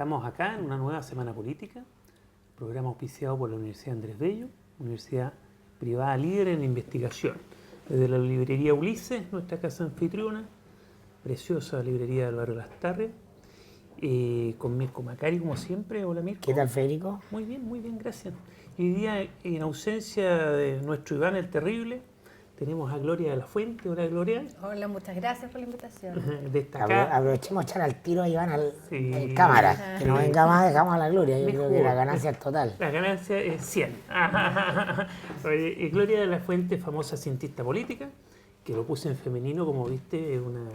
Estamos acá en una nueva semana política, programa auspiciado por la Universidad Andrés Bello, universidad privada líder en investigación. Desde la librería Ulises, nuestra casa anfitriona, preciosa librería del barrio Las Tarrias, con Mirko Macari, como siempre. Hola, Mirko. ¿Qué tal, Federico? Muy bien, gracias. Y hoy día, en ausencia de nuestro Iván el Terrible, tenemos a Gloria de la Fuente. Hola, Gloria. Hola, muchas gracias por la invitación. Destacada. Aprovechemos a echar al tiro a Iván en Sí. cámara. Que no venga más, dejamos a la Gloria. Yo creo que la ganancia es total. La ganancia es 100. Oye, Gloria de la Fuente, famosa cientista política, que lo puse en femenino, como viste, es una...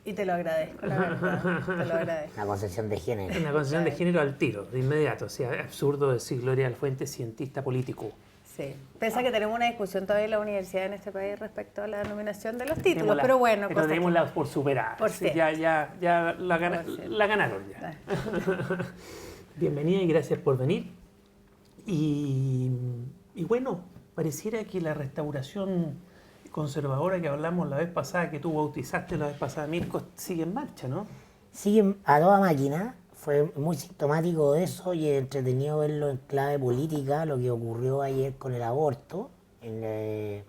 Y te lo agradezco, la verdad. Te lo agradezco. Una concepción de género. Una concepción de género al tiro, de inmediato. O sea, es absurdo decir Gloria de la Fuente, cientista político. Sí. Pese a que tenemos una discusión todavía en la universidad en este país respecto a la nominación de los títulos, pero bueno. Pero démosla por superar. Por Sí, ya la ganaron ya. Bienvenida y gracias por venir. Y bueno, pareciera que la restauración conservadora que hablamos la vez pasada, que tú bautizaste la vez pasada, Mirko, sigue en marcha, ¿no? Sigue a toda máquina. Fue muy sintomático de eso y es entretenido verlo en clave política, lo que ocurrió ayer con el aborto, que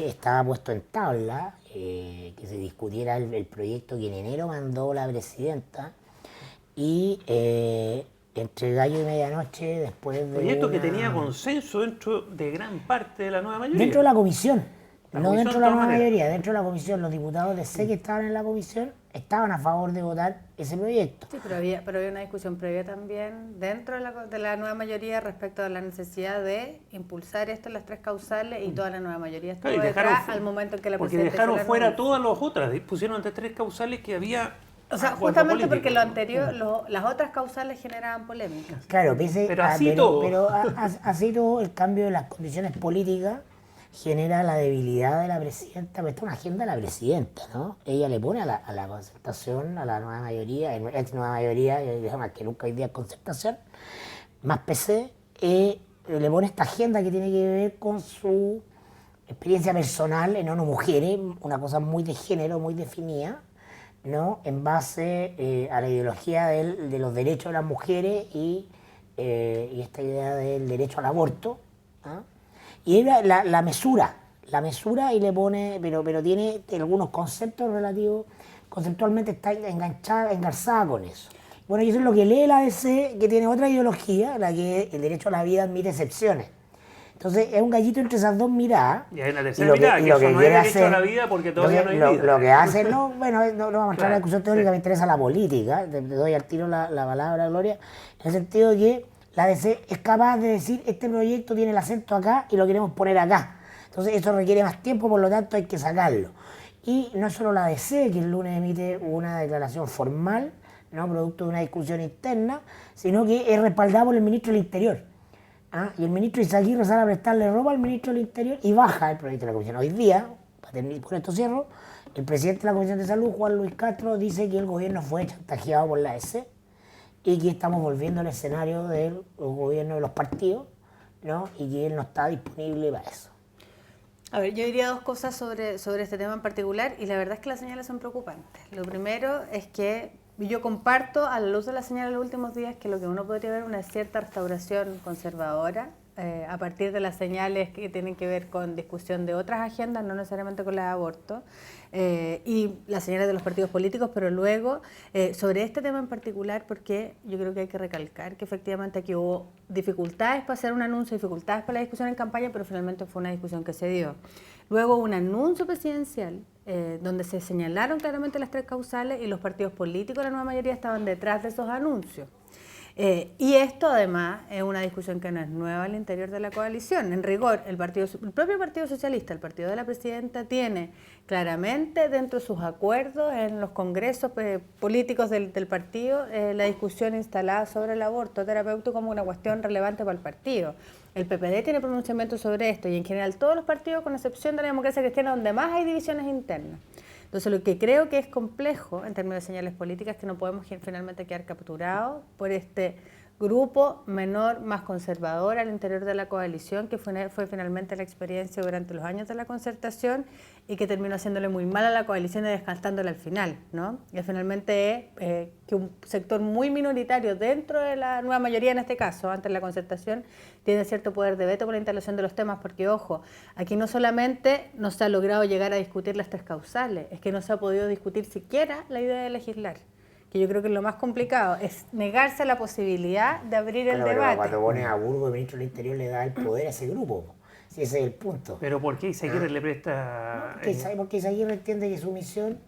estaba puesto en tabla, que se discutiera el proyecto que en enero mandó la presidenta y entre gallo y medianoche, después de proyecto que tenía consenso dentro de gran parte de la nueva mayoría. Dentro de la comisión, no dentro de la nueva mayoría, dentro de la comisión, los diputados de C que estaban en la comisión estaban a favor de votar ese proyecto. Sí, pero había una discusión previa también dentro de la nueva mayoría respecto a la necesidad de impulsar esto en las tres causales y toda la nueva mayoría estuvo detrás al momento en que la presidenta... Porque dejaron fuera todas las otras, pusieron entre tres causales que había... O sea, justamente porque lo anterior, las otras causales generaban polémicas. Claro, pero así todo el cambio de las condiciones políticas genera la debilidad de la presidenta, pero esta es una agenda de la presidenta, ¿no? Ella le pone a la concertación, a la nueva mayoría, ex nueva mayoría, más que nunca hoy día concertación, más PC, le pone esta agenda que tiene que ver con su experiencia personal en ONU Mujeres, una cosa muy de género, muy definida, ¿no? En base a la ideología de los derechos de las mujeres y esta idea del derecho al aborto, ¿no? Y la mesura y le pone, pero tiene algunos conceptos relativos, conceptualmente está engarzada con eso. Bueno, y eso es lo que lee la ADC, que tiene otra ideología, la que el derecho a la vida admite excepciones. Entonces es un gallito entre esas dos miradas. Y hay una tercera mirada, que eso no es derecho a la vida porque todavía no hay vida. Lo que hace, no vamos a entrar a la discusión teórica, me interesa la política, te doy al tiro la palabra, Gloria, en el sentido de que la ADC es capaz de decir, este proyecto tiene el acento acá y lo queremos poner acá. Entonces eso requiere más tiempo, por lo tanto hay que sacarlo. Y no solo la ADC, que el lunes emite una declaración formal, ¿no? Producto de una discusión interna, sino que es respaldado por el ministro del Interior. Y el ministro Izaguirre sale a prestarle ropa al ministro del Interior y baja el proyecto de la comisión. Hoy día, para terminar con esto cierro, el presidente de la Comisión de Salud, Juan Luis Castro, dice que el gobierno fue chantajeado por la ADC y que estamos volviendo al escenario del gobierno de los partidos, ¿no? Y que él no está disponible para eso. A ver, yo diría dos cosas sobre este tema en particular y la verdad es que las señales son preocupantes. Lo primero es que yo comparto a la luz de las señales de los últimos días que lo que uno podría ver es una cierta restauración conservadora a partir de las señales que tienen que ver con discusión de otras agendas, no necesariamente con la de aborto, y las señales de los partidos políticos, pero luego sobre este tema en particular, porque yo creo que hay que recalcar que efectivamente aquí hubo dificultades para hacer un anuncio, dificultades para la discusión en campaña, pero finalmente fue una discusión que se dio. Luego un anuncio presidencial donde se señalaron claramente las tres causales y los partidos políticos, la nueva mayoría, estaban detrás de esos anuncios. Y esto además es una discusión que no es nueva al interior de la coalición. En rigor, el propio Partido Socialista, el partido de la presidenta, tiene claramente dentro de sus acuerdos en los congresos políticos del partido la discusión instalada sobre el aborto terapéutico como una cuestión relevante para el partido. El PPD tiene pronunciamientos sobre esto y en general todos los partidos, con excepción de la Democracia Cristiana, donde más hay divisiones internas. Entonces, lo que creo que es complejo en términos de señales políticas es que no podemos finalmente quedar capturados por este grupo menor, más conservador al interior de la coalición, que fue finalmente la experiencia durante los años de la concertación y que terminó haciéndole muy mal a la coalición y descartándola al final, ¿no? Y finalmente que un sector muy minoritario dentro de la nueva mayoría, en este caso, antes de la concertación, tiene cierto poder de veto por la instalación de los temas, porque, ojo, aquí no solamente no se ha logrado llegar a discutir las 3 causales, es que no se ha podido discutir siquiera la idea de legislar, que yo creo que es lo más complicado, es negarse a la posibilidad de abrir el debate. Cuando pones a Burgos, el ministro del Interior le da el poder a ese grupo. Sí, ese es el punto. ¿Pero por qué Izaguirre le presta...? Porque Izaguirre entiende que su misión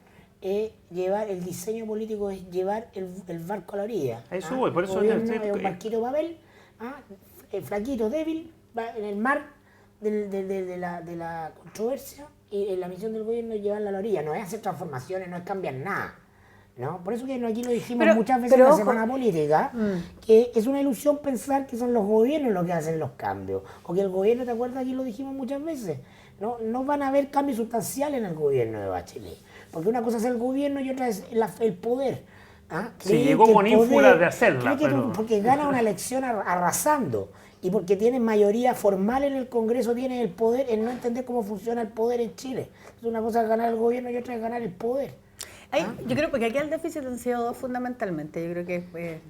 es llevar, el diseño político es llevar el barco a la orilla. A eso voy, por eso... Es un barquito Babel, el flaquito, débil, va en el mar de la controversia, y la misión del gobierno es llevarla a la orilla. No es hacer transformaciones, no es cambiar nada. ¿No? Por eso que aquí lo dijimos muchas veces en la semana política, que es una ilusión pensar que son los gobiernos los que hacen los cambios, o que el gobierno, ¿te acuerdas? Aquí lo dijimos muchas veces, no van a haber cambios sustanciales en el gobierno de Bachelet, porque una cosa es el gobierno y otra es el poder. Sí, llegó con ínfulas de hacerla. Porque gana una elección arrasando, y porque tiene mayoría formal en el Congreso, tiene el poder, en no entender cómo funciona el poder en Chile. Entonces una cosa es ganar el gobierno y otra es ganar el poder. Yo creo que aquí el déficit han sido 2 fundamentalmente. Yo creo que,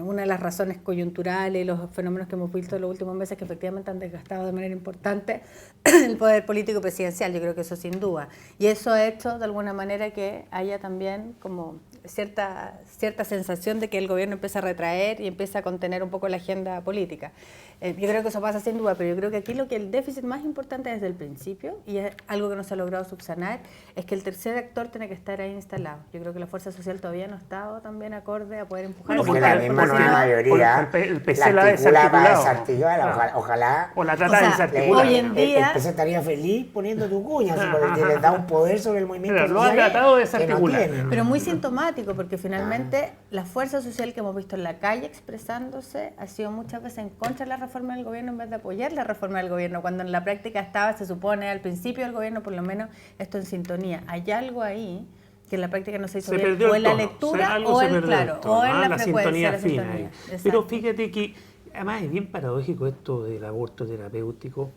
una de las razones coyunturales y los fenómenos que hemos visto en los últimos meses que efectivamente han desgastado de manera importante el poder político presidencial, yo creo que eso sin duda. Y eso ha hecho de alguna manera que haya también como cierta sensación de que el gobierno empieza a retraer y empieza a contener un poco la agenda política. Yo creo que eso pasa sin duda, pero yo creo que aquí el déficit más importante desde el principio, y es algo que no se ha logrado subsanar, es que el tercer actor tiene que estar ahí instalado. Yo creo que la fuerza social todavía no ha estado también acorde a poder empujar. Porque la misma nueva mayoría el PC la desarticulada. Ojalá. O la trata de desarticular. Hoy en día... El PC estaría feliz poniendo tu cuña, porque le da un poder sobre el movimiento social. Lo ha tratado de desarticular. Pero muy sintomático, porque finalmente la fuerza social que hemos visto en la calle expresándose ha sido muchas veces en contra de la reforma del gobierno en vez de apoyar la reforma del gobierno, cuando en la práctica estaba, se supone, al principio del gobierno, por lo menos, esto en sintonía. Hay algo ahí que en la práctica no se hizo bien, o en la lectura o en la frecuencia de la sintonía. Pero fíjate que además es bien paradójico esto del aborto terapéutico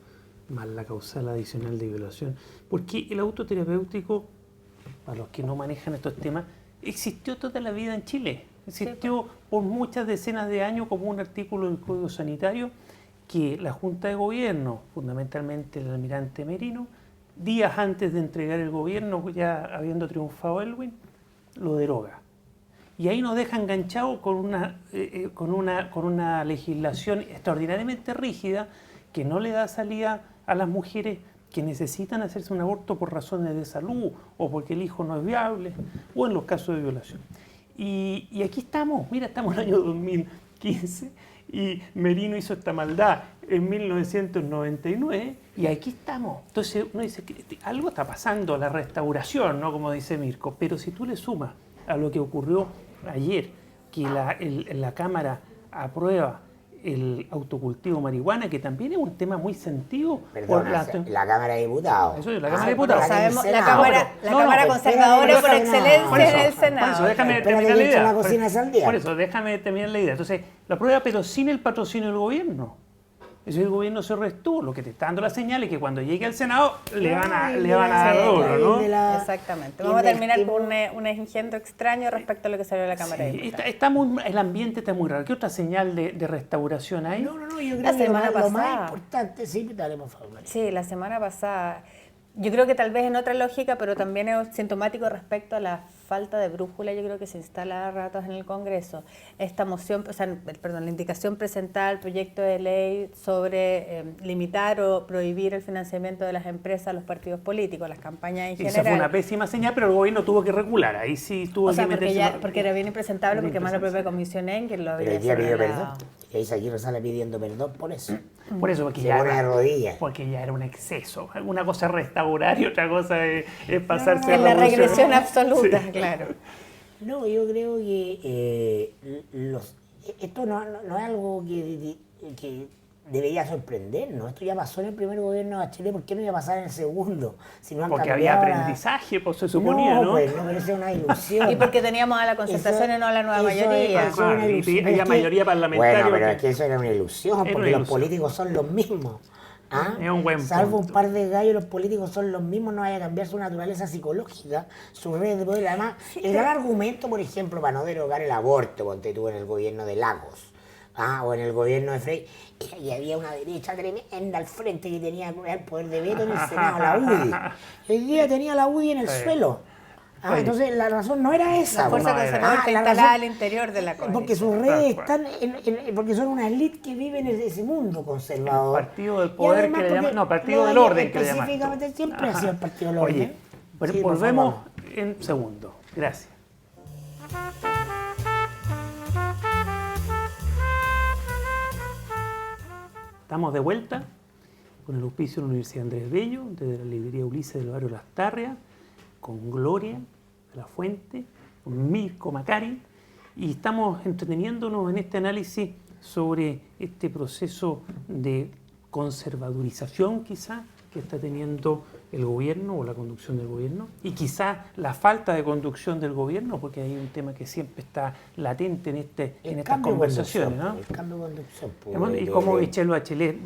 más la causal adicional de violación, porque el aborto terapéutico, para los que no manejan estos temas, existió toda la vida en Chile. Existió por muchas decenas de años como un artículo del Código Sanitario que la Junta de Gobierno, fundamentalmente el almirante Merino, días antes de entregar el gobierno, ya habiendo triunfado Elwin, lo deroga. Y ahí nos deja enganchados con una legislación extraordinariamente rígida que no le da salida a las mujeres que necesitan hacerse un aborto por razones de salud o porque el hijo no es viable o en los casos de violación. Y aquí estamos, mira, estamos en el año 2015 y Merino hizo esta maldad en 1999 y aquí estamos. Entonces uno dice que algo está pasando, la restauración, ¿no? Como dice Mirko, pero si tú le sumas a lo que ocurrió ayer, que la Cámara aprueba el autocultivo de marihuana, que también es un tema muy sentido. Perdona, la Cámara de Diputados. Eso es, la Cámara de Diputados. Sabemos, la Cámara conservadora por excelencia en el Senado. Por eso, déjame terminar la idea. Por eso, déjame terminar la idea. Entonces, la prueba, pero sin el patrocinio del gobierno. Eso el gobierno se restó. Lo que te está dando la señal es que cuando llegue al Senado le van a dar duro, ¿no? Exactamente. Vamos a terminar con un engendro extraño respecto a lo que salió de la Cámara de Diputados. El ambiente está muy raro. ¿Qué otra señal de restauración hay? No, yo creo que lo más importante, sí, dale por favor. Sí, la semana pasada. Yo creo que tal vez en otra lógica, pero también es sintomático respecto a la falta de brújula, yo creo que se instala a ratos en el Congreso. Esta moción, la indicación presentada al proyecto de ley sobre limitar o prohibir el financiamiento de las empresas a los partidos políticos, las campañas en general. Esa fue una pésima señal, pero el gobierno tuvo que recular, ahí sí tuvo que meterse. Porque era bien impresentable, porque más la propia Comisión que lo había señalado. Y ahí Aguirre sale pidiendo perdón por eso. Por eso, porque ya era un exceso. Una cosa es restaurar y otra cosa es pasarse a la regresión absoluta, sí. Claro. No, yo creo que esto no es algo que debería sorprendernos. Esto ya pasó en el primer gobierno de Bachelet, ¿por qué no iba a pasar en el segundo? Si no han Porque había cambiado aprendizaje, pues se suponía, ¿no? Pues no, pero eso es una ilusión. Y porque teníamos a la concertación y no a la nueva mayoría. Eso es una ilusión. Y había mayoría parlamentaria. Bueno, pero porque- es que eso era una ilusión, Era porque una los ilusión. políticos son los mismos. ¿Ah? Es un buen Salvo punto. un par de gallos, los políticos son los mismos, no vaya a cambiar su naturaleza psicológica, sus redes de poder. Además, el gran argumento, por ejemplo, para no derogar el aborto, ponte tú en el gobierno de Lagos, o en el gobierno de Frey, era que había una derecha tremenda al frente que tenía el poder de veto en el Senado, la UDI. Hoy día tenía la UDI en el Sí. suelo. Oye. Entonces la razón no era esa. La fuerza no, era- conservadora está la instalada razón- al interior de la coalición. Porque sus redes Tal cual. están, porque son una élite que vive en ese mundo conservador. El partido del Y poder además que le porque llaman, no, partido no, del orden que le llaman. específicamente siempre ha sido el partido del orden. Oye, pero Sí, por volvemos favor. en segundo. Gracias. Estamos de vuelta con el auspicio de la Universidad Andrés Bello, desde la librería Ulises del barrio Las Tarrias, con Gloria de la Fuente, con Mirko Macari, y estamos entreteniéndonos en este análisis sobre este proceso de conservadurización quizá que está teniendo el gobierno o la conducción del gobierno, y quizá la falta de conducción del gobierno, porque hay un tema que siempre está latente en El estas cambio de conversaciones, conducción, ¿no? El cambio de conducción. pues, Y de- cómo de- Michelle Bachelet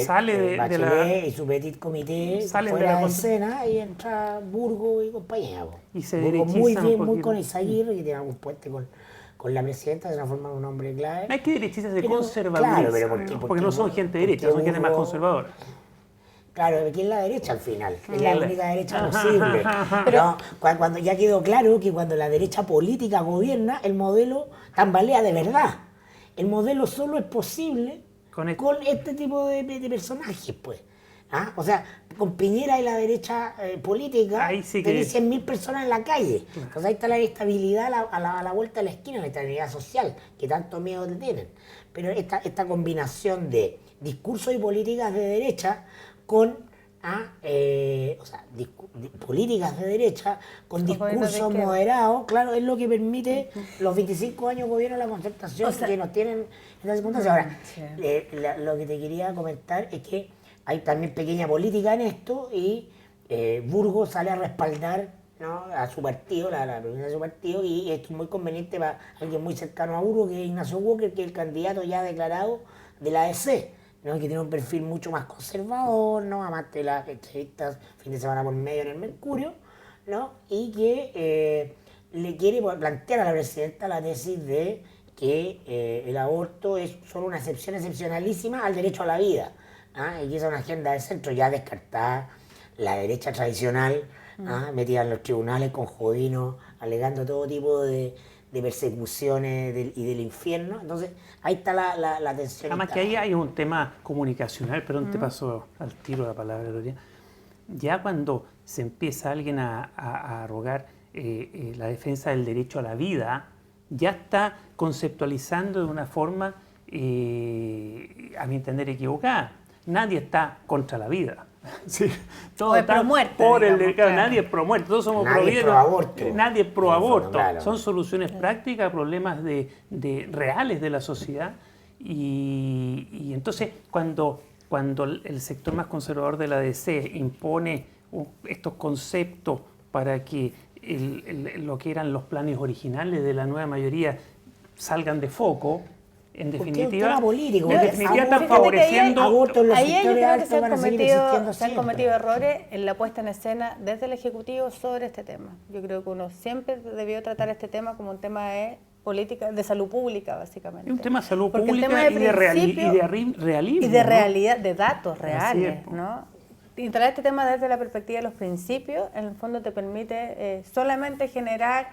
sale de la... Bachelet y su petit comité Salen de fuera la de condu- escena y entra Burgo y compañía. Po. Y se Burgo muy derechizan bien, un muy con poquito. Isaguirre, que tiene algún puente con la presidenta, se transforma en un hombre clave. No hay que derechizas de Pero, conservadurismo, claro, pero ¿no? porque porque no son gente derecha, son gente más Burgo- conservadora. Claro, aquí es la derecha al final, es la La- única derecha Ajá, posible. ajá, Pero cuando ya quedó claro que cuando la derecha política gobierna, el modelo tambalea de verdad. El modelo solo es posible Con con, este- este tipo de personajes, pues. ¿Ah? O sea, con Piñera y la derecha política, Ahí sí que- tenés 100.000 personas en la calle. Entonces ahí está la estabilidad a la vuelta de la esquina, la estabilidad social, que tanto miedo te tienen. Pero esta combinación de discursos y políticas de derecha con políticas de derecha, con Con gobiernos de discursos izquierda. moderados, claro, es lo que permite los 25 años de gobierno de la concertación O sea, que nos tienen en esta circunstancia. Ahora, sí. lo que te quería comentar es que hay también pequeña política en esto y Burgos sale a respaldar, ¿no?, a su partido, la presidencia de su partido, y esto es muy conveniente para alguien muy cercano a Burgos, que es Ignacio Walker, que es el candidato ya declarado de la ADC, ¿no?, que tiene un perfil mucho más conservador, ¿no?, amante de las entrevistas fin de semana por medio en el Mercurio, ¿no?, y que le quiere plantear a la presidenta la tesis de que el aborto es solo una excepción excepcionalísima al derecho a la vida, y que esa es una agenda de centro ya descartada, la derecha tradicional, metida en los tribunales con Jovino, alegando todo tipo de persecuciones y del infierno. Entonces, ahí está la tensión. Además que ahí hay un tema comunicacional, perdón, te paso al tiro la palabra, Gloria. Ya cuando se empieza alguien a arrogar la defensa del derecho a la vida, ya está conceptualizando de una forma, a mi entender, equivocada. Nadie está contra la vida. Sí, todo O es está pro muerte, por el digamos, claro, claro. nadie es pro muerte, todos somos Nadie pro es vida. pro aborto. Nadie es pro En el fondo, aborto. claro. Son soluciones prácticas a problemas reales de la sociedad. Y entonces, cuando el sector más conservador de la DC impone estos conceptos para que lo que eran los planes originales de la nueva mayoría salgan de foco, en Porque es un definitiva, tema político, en porque definitiva están fíjate que ahí hay favoreciendo... aborto en los Ahí yo sectores creo que altos van a seguir existiendo se han siempre. cometido errores en la puesta en escena desde el Ejecutivo sobre este tema. Yo creo que uno siempre debió tratar este tema como un tema de política, de salud pública, básicamente. Es un tema de salud Porque el pública tema de y de principio realismo. y de ¿no? realidad, de datos Así reales, es, po. ¿no? Instalar este tema desde la perspectiva de los principios, en el fondo te permite solamente generar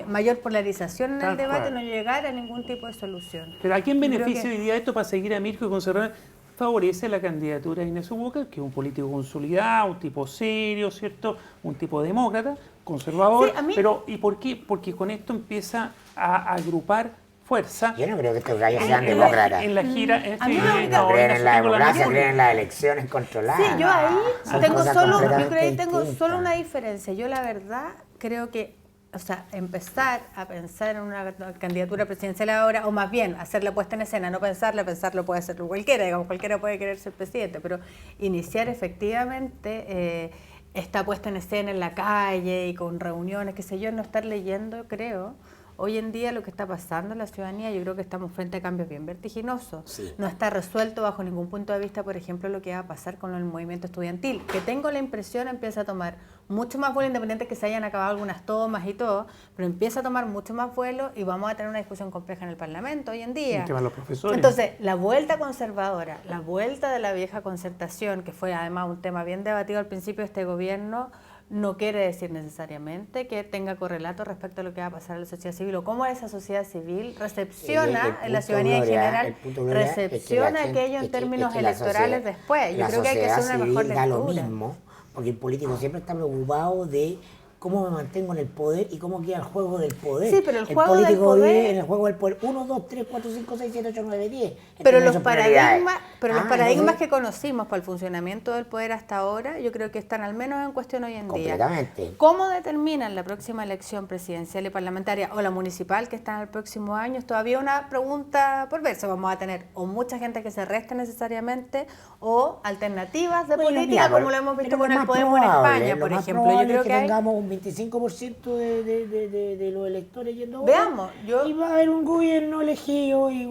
mayor polarización en Tal el debate, cual. no llegar a ningún tipo de solución. Pero ¿a quién Creo beneficia que- hoy día esto para seguir a Mirko y conservar? Favorece la candidatura de Ignacio Walker, que es un político consolidado, un tipo serio, ¿cierto? Un tipo demócrata, conservador. Sí, a mí- Pero ¿y por qué? Porque con esto empieza a agrupar fuerza Yo no creo que estos gallos sean en demócratas. en la gira. A mí la única- No creen en la tengo democracia, misma- creen en las elecciones controladas. Sí, yo ahí Son tengo cosas solo, yo completamente creo que ahí tengo distintas. solo una diferencia. Yo la verdad creo que, o sea, empezar a pensar en una candidatura presidencial ahora, o más bien hacer la puesta en escena, no pensarla, pensarlo puede hacerlo cualquiera, digamos, cualquiera puede querer ser presidente, pero iniciar efectivamente esta puesta en escena en la calle y con reuniones, qué sé yo, no estar leyendo, creo. Hoy en día lo que está pasando en la ciudadanía, yo creo que estamos frente a cambios bien vertiginosos. Sí. No está resuelto bajo ningún punto de vista, por ejemplo, lo que va a pasar con el movimiento estudiantil, que tengo la impresión empieza a tomar mucho más vuelo, independiente que se hayan acabado algunas tomas y todo, pero empieza a tomar mucho más vuelo y vamos a tener una discusión compleja en el Parlamento hoy en día. El tema de los profesores. Entonces, la vuelta conservadora, la vuelta de la vieja concertación, que fue además un tema bien debatido al principio de este gobierno, no quiere decir necesariamente que tenga correlato respecto a lo que va a pasar en la sociedad civil o cómo esa sociedad civil recepciona en la ciudadanía en general, recepciona aquello en términos electorales después. Yo creo que hay que hacer una mejor lectura. Da lo mismo, porque el político siempre está preocupado de cómo me mantengo en el poder y cómo queda el juego del poder. Sí, pero el juego del político poder... vive en el juego del poder 1, 2, 3, 4, 5, 6, 7, 8, 9, 10. Pero los paradigmas entonces, que conocimos para el funcionamiento del poder hasta ahora, yo creo que están al menos en cuestión hoy en día. Completamente. ¿Cómo determinan la próxima elección presidencial y parlamentaria o la municipal que está en el próximo año? Es todavía una pregunta por verse. Vamos a tener o mucha gente que se reste necesariamente o alternativas de política, como lo hemos visto con el Podemos en España, por ejemplo. Yo creo que tengamos un 25% de los electores yendo a votar. Veamos, y va a haber un gobierno elegido y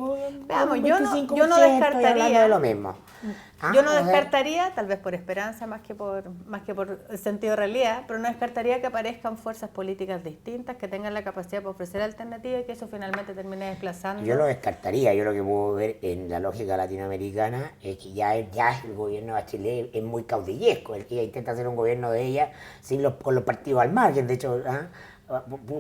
veamos, un yo 25%, no descartaría hablando de lo mismo. Yo no descartaría, tal vez por esperanza más que por sentido de realidad, pero no descartaría que aparezcan fuerzas políticas distintas que tengan la capacidad de ofrecer alternativas y que eso finalmente termine desplazando. Yo lo descartaría. Yo lo que puedo ver en la lógica latinoamericana es que ya el gobierno de Chile es muy caudillesco. Ella intenta hacer un gobierno de ella con los partidos al margen. De hecho,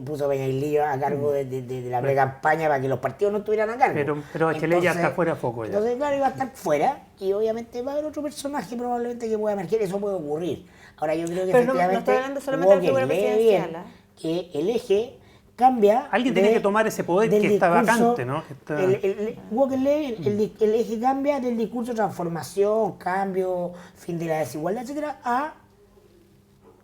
puso Peñailillo a cargo de la pre-campaña para que los partidos no estuvieran a cargo. Pero Chile ya está fuera de foco. Ya. Entonces, claro, iba a estar fuera y obviamente va a haber otro personaje probablemente que pueda emerger. Eso puede ocurrir. Ahora, yo creo que pero efectivamente no estoy hablando solamente de la figura presidencial. Que el eje cambia. Alguien tiene que tomar ese poder que está vacante, ¿no? Walker lee, el eje cambia del discurso de transformación, cambio, fin de la desigualdad, etcétera, a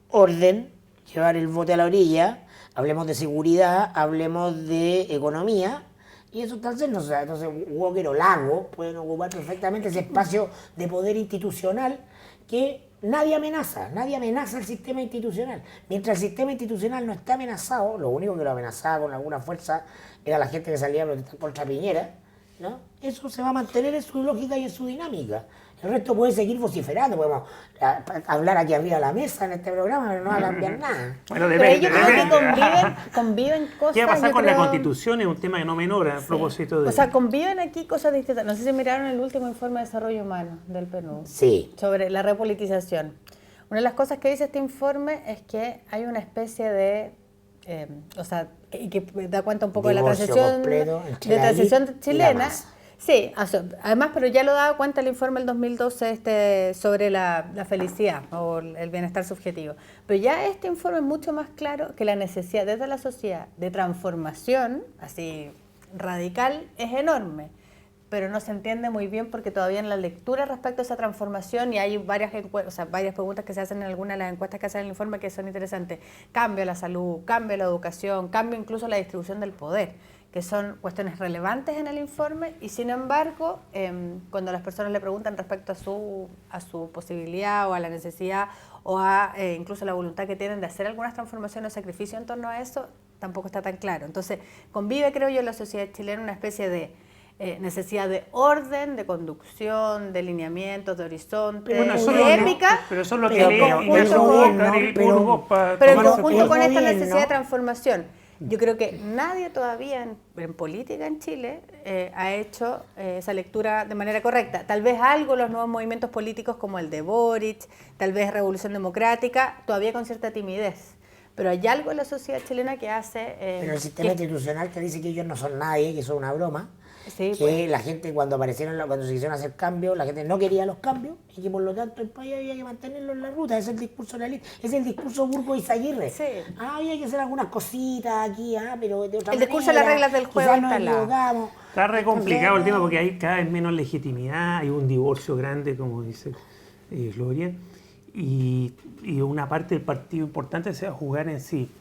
orden, llevar el bote a la orilla. Hablemos de seguridad, hablemos de economía, y eso tal vez no sea. Entonces, Walker o Lago pueden ocupar perfectamente ese espacio de poder institucional que nadie amenaza el sistema institucional. Mientras el sistema institucional no está amenazado, lo único que lo amenazaba con alguna fuerza era la gente que salía a protestar contra Piñera, ¿no? Eso se va a mantener en su lógica y en su dinámica. El resto puede seguir vociferando, podemos hablar aquí arriba de la mesa en este programa, pero no va a cambiar nada. Bueno, pero ellos creo que conviven cosas. ¿Qué va a pasar con la Constitución? Es un tema que no menor a propósito de... O sea, conviven aquí cosas distintas. No sé si miraron el último informe de desarrollo humano del PNUD. Sí. Sobre la repolitización. Una de las cosas que dice este informe es que hay una especie de... y que da cuenta un poco de la transición chilena. Sí, además, pero ya lo daba cuenta el informe del 2012 sobre la felicidad o el bienestar subjetivo. Pero ya este informe es mucho más claro que la necesidad desde la sociedad de transformación, así radical, es enorme. Pero no se entiende muy bien porque todavía en la lectura respecto a esa transformación, y hay varias preguntas que se hacen en algunas de las encuestas que hacen en el informe que son interesantes. Cambio a la salud, cambio a la educación, cambio incluso a la distribución del poder, que son cuestiones relevantes en el informe, y sin embargo, cuando las personas le preguntan respecto a su posibilidad o a la necesidad o a incluso la voluntad que tienen de hacer algunas transformaciones o sacrificios en torno a eso, tampoco está tan claro. Entonces, convive, creo yo, en la sociedad chilena una especie de necesidad de orden, de conducción, de lineamientos, de horizonte, de épica, pero eso es lo que pero en conjunto con esta necesidad de transformación. Yo creo que nadie todavía en política en Chile ha hecho esa lectura de manera correcta. Tal vez algo los nuevos movimientos políticos como el de Boric, tal vez Revolución Democrática, todavía con cierta timidez. Pero hay algo en la sociedad chilena que hace... pero el sistema institucional te dice que ellos no son nadie, que son una broma. Sí, que pues. La gente cuando se quisieron hacer cambios, la gente no quería los cambios y que por lo tanto el país había que mantenerlo en la ruta. Ese es el discurso realista, es el discurso Burgos y Izaguirre. Sí. Hay que hacer algunas cositas aquí, pero de otra manera. El discurso de las reglas del juego está al lado. Está re complicado el tema porque hay cada vez menos legitimidad, hay un divorcio grande, como dice Gloria, y una parte del partido importante se va a jugar en sí.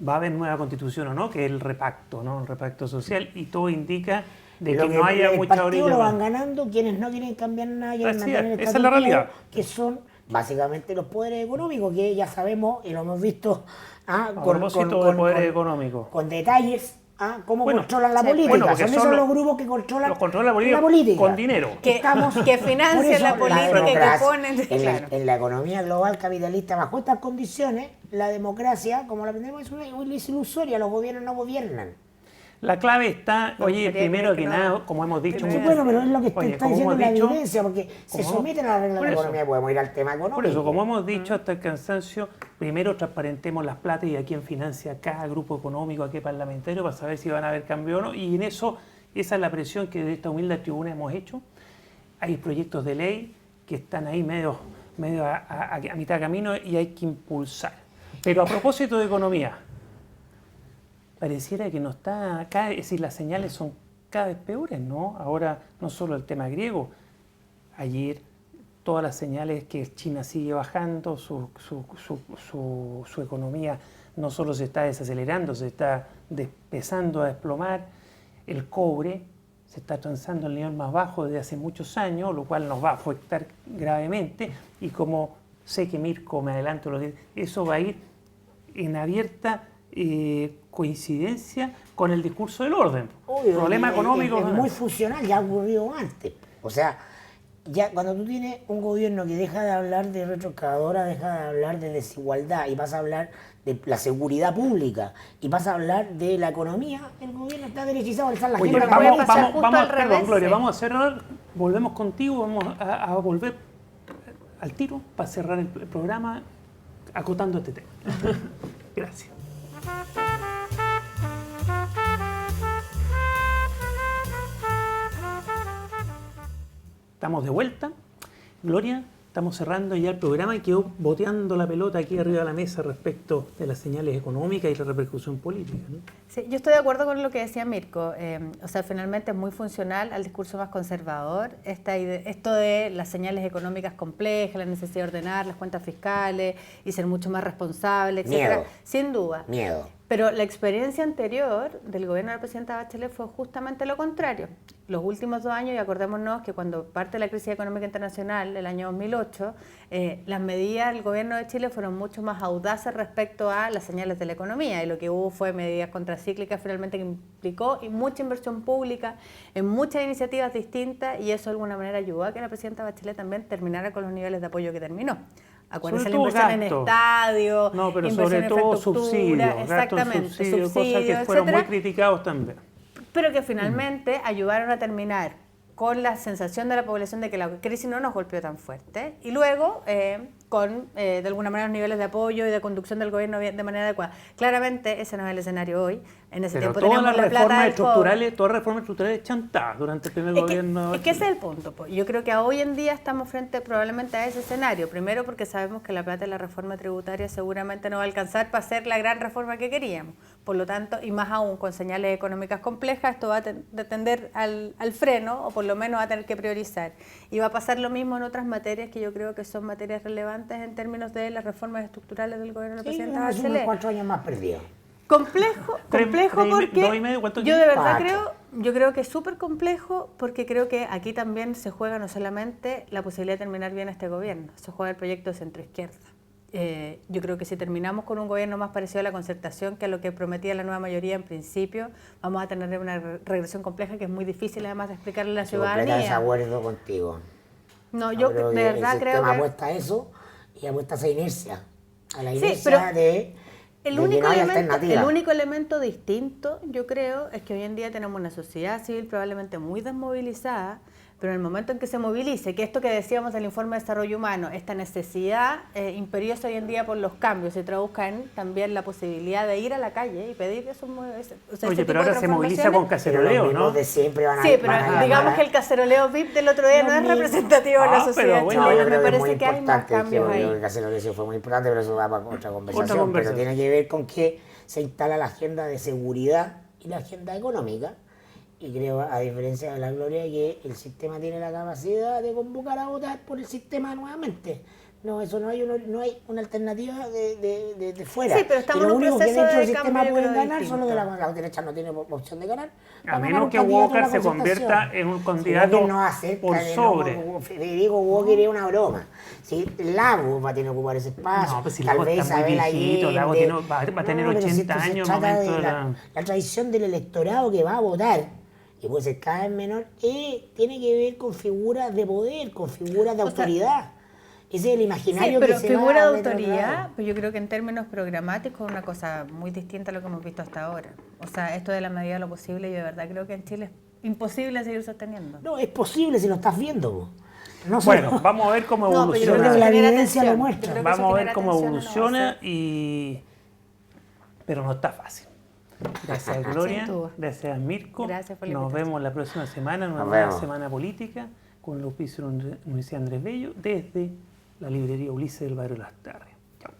va a haber nueva constitución o no, que es el repacto, ¿no? El repacto social, y todo indica de Lo que no haya el mucha partido orilla. lo van ganando quienes no quieren cambiar nada, quieren Así mantener es, el esa es status la quo, realidad. que son básicamente los poderes económicos, que ya sabemos y lo hemos visto A propósito de poderes económicos. con detalles, cómo Bueno, controlan la sí, política. bueno, porque son son esos los- los grupos que controlan, los controla la política con dinero. Que, que financian por eso la política y que democracia, ponen... claro. en la economía global capitalista, bajo estas condiciones, la democracia, como la aprendemos, es ilusoria, los gobiernos no gobiernan. La clave está, Me oye, gustaría primero creer que que nada, no. como hemos dicho... Sí, bueno, pero es lo que Oye, está como diciendo hemos la dicho, evidencia, porque se como- someten a la regla de por la eso. economía, podemos ir al tema económico. Por eso, como hemos dicho hasta el cansancio, primero transparentemos las plata y a quién financia cada grupo económico, a qué parlamentario, para saber si van a haber cambio o no. Y en eso, esa es la presión que de esta humilde tribuna hemos hecho. Hay proyectos de ley que están ahí medio a mitad de camino y hay que impulsar. Pero a propósito de economía, pareciera que no está, es decir, las señales son cada vez peores, ¿no? Ahora no solo el tema griego, ayer todas las señales que China sigue bajando, su economía no solo se está desacelerando, se está empezando a desplomar, el cobre se está transando al nivel más bajo desde hace muchos años, lo cual nos va a afectar gravemente, y como sé que Mirko me adelanto, eso va a ir en abierta coincidencia con el discurso del orden. Obvio, Problema es económico. muy funcional, ya ha ocurrido antes. O sea, ya cuando tú tienes un gobierno que deja de hablar de retroexcavadora, deja de hablar de desigualdad y vas a hablar de la seguridad pública y vas a hablar de la economía, el gobierno está derechizado a alzar la Oye, agenda. pero puede vamos, pasar vamos, justo vamos, al perdón, revés, Gloria, sí. vamos a cerrar, volvemos contigo, vamos a volver al tiro para cerrar el programa acotando este tema. Gracias. Estamos de vuelta. Gloria, estamos cerrando ya el programa y quedó boteando la pelota aquí arriba de la mesa respecto de las señales económicas y la repercusión política, ¿no? Sí, yo estoy de acuerdo con lo que decía Mirko. O sea, finalmente es muy funcional al discurso más conservador. Esto de las señales económicas complejas, la necesidad de ordenar las cuentas fiscales y ser mucho más responsable, etcétera. Miedo. Sin duda. Miedo. Pero la experiencia anterior del gobierno de la presidenta Bachelet fue justamente lo contrario. Los últimos 2 años, y acordémonos que cuando parte la crisis económica internacional, el año 2008, las medidas del gobierno de Chile fueron mucho más audaces respecto a las señales de la economía, y lo que hubo fue medidas contracíclicas finalmente que implicó mucha inversión pública en muchas iniciativas distintas, y eso de alguna manera ayudó a que la presidenta Bachelet también terminara con los niveles de apoyo que terminó. Acuérdense la Sobre todo inversión en gasto. estadios, No, pero inversión sobre en todo infraestructura, subsidios, gastos en exactamente, subsidios, cosas que subsidios, fueron muy etcétera, criticados también. pero que finalmente ayudaron a terminar con la sensación de la población de que la crisis no nos golpeó tan fuerte, y luego con, de alguna manera, los niveles de apoyo y de conducción del gobierno de manera adecuada. Claramente ese no es el escenario hoy. En ese Pero tiempo todas teníamos las la plata reformas del cobre. estructurales, todas las reformas estructurales chantadas durante el primer gobierno. Es que ese es el punto. Pues. Yo creo que hoy en día estamos frente probablemente a ese escenario. Primero porque sabemos que la plata de la reforma tributaria seguramente no va a alcanzar para hacer la gran reforma que queríamos. Por lo tanto, y más aún con señales económicas complejas, esto va a tender al freno, o por lo menos va a tener que priorizar. Y va a pasar lo mismo en otras materias que yo creo que son materias relevantes en términos de las reformas estructurales del gobierno del Sí, presidente unos Bachelet. 4 años más perdidos. Complejo Tres y porque 2,5, ¿cuánto yo de verdad Cuatro. yo creo que es súper complejo, porque creo que aquí también se juega no solamente la posibilidad de terminar bien este gobierno, se juega el proyecto de centroizquierda. Yo creo que si terminamos con un gobierno más parecido a la concertación que a lo que prometía la nueva mayoría en principio, vamos a tener una regresión compleja que es muy difícil además de explicarle a la Estoy completa ciudadanía. desacuerdo contigo. No, yo creo de que verdad el creo sistema que... apuesta a eso y apuesta a esa inercia. A la Sí, inercia pero de El que único, no hay elemento, alternativa. el único elemento distinto, yo creo, es que hoy en día tenemos una sociedad civil probablemente muy desmovilizada, pero en el momento en que se movilice, que esto que decíamos del informe de desarrollo humano, esta necesidad imperiosa hoy en día por los cambios, se traduzca en también la posibilidad de ir a la calle y pedir eso. Oye, pero ahora se moviliza con Pero caceroleo, los ¿no? mismos de siempre van a Sí, pero van a llamar digamos a- que el caceroleo VIP del otro día no es mismos. representativo de la Ah, sociedad pero bueno, No, yo chilena. creo Me que es muy parece que hay más importante, cambios yo creo ahí. que Caceroleo fue muy importante, pero eso va para otra conversación. conversación. Pero tiene que ver con que se instala la agenda de seguridad y la agenda económica. Y creo, a diferencia de la Gloria, que el sistema tiene la capacidad de convocar a votar por el sistema nuevamente. No, eso no hay una alternativa de fuera. Sí, pero estamos y en lo un único que proceso dentro de del sistema cambio, yo pueden creo, ganar son los de distinto. la derecha, no tiene opción de ganar. A Va menos ganar un que candidato a Walker la se concertación. convierta en un Si candidato Walker no acepta por de sobre. nuevo, Federico Walker es una broma. Si Lagos va a tener que ocupar ese espacio, No, pues si tal Lagos vez está muy Isabel viejito, Lagos Allende. va a tener pero 80 se años trata momento de de la tradición del electorado que va a votar, que puede ser cada vez menor, tiene que ver con figuras de poder, con figuras de autoridad. Ese es el Sí, imaginario pero que se figura va a de autoridad, retrogradar. pues yo creo que en términos programáticos es una cosa muy distinta a lo que hemos visto hasta ahora. O sea, esto de la medida de lo posible, yo de verdad creo que en Chile es imposible seguir sosteniendo. No, es posible si lo estás viendo. Po. No Bueno, solo- vamos a ver cómo No, pero yo creo que Pero evoluciona. la genera evidencia tensión. lo muestra. Yo creo que eso Vamos a ver genera cómo tensión, no va a evoluciona ser. pero no está fácil. Gracias Gloria, Sin duda. gracias Mirko. Gracias por la Nos invitación. vemos la próxima semana en una Nos nueva vemos. semana política con el auspicio de la Universidad Andrés Bello desde la librería Ulises del barrio Las Tarrias. Chao.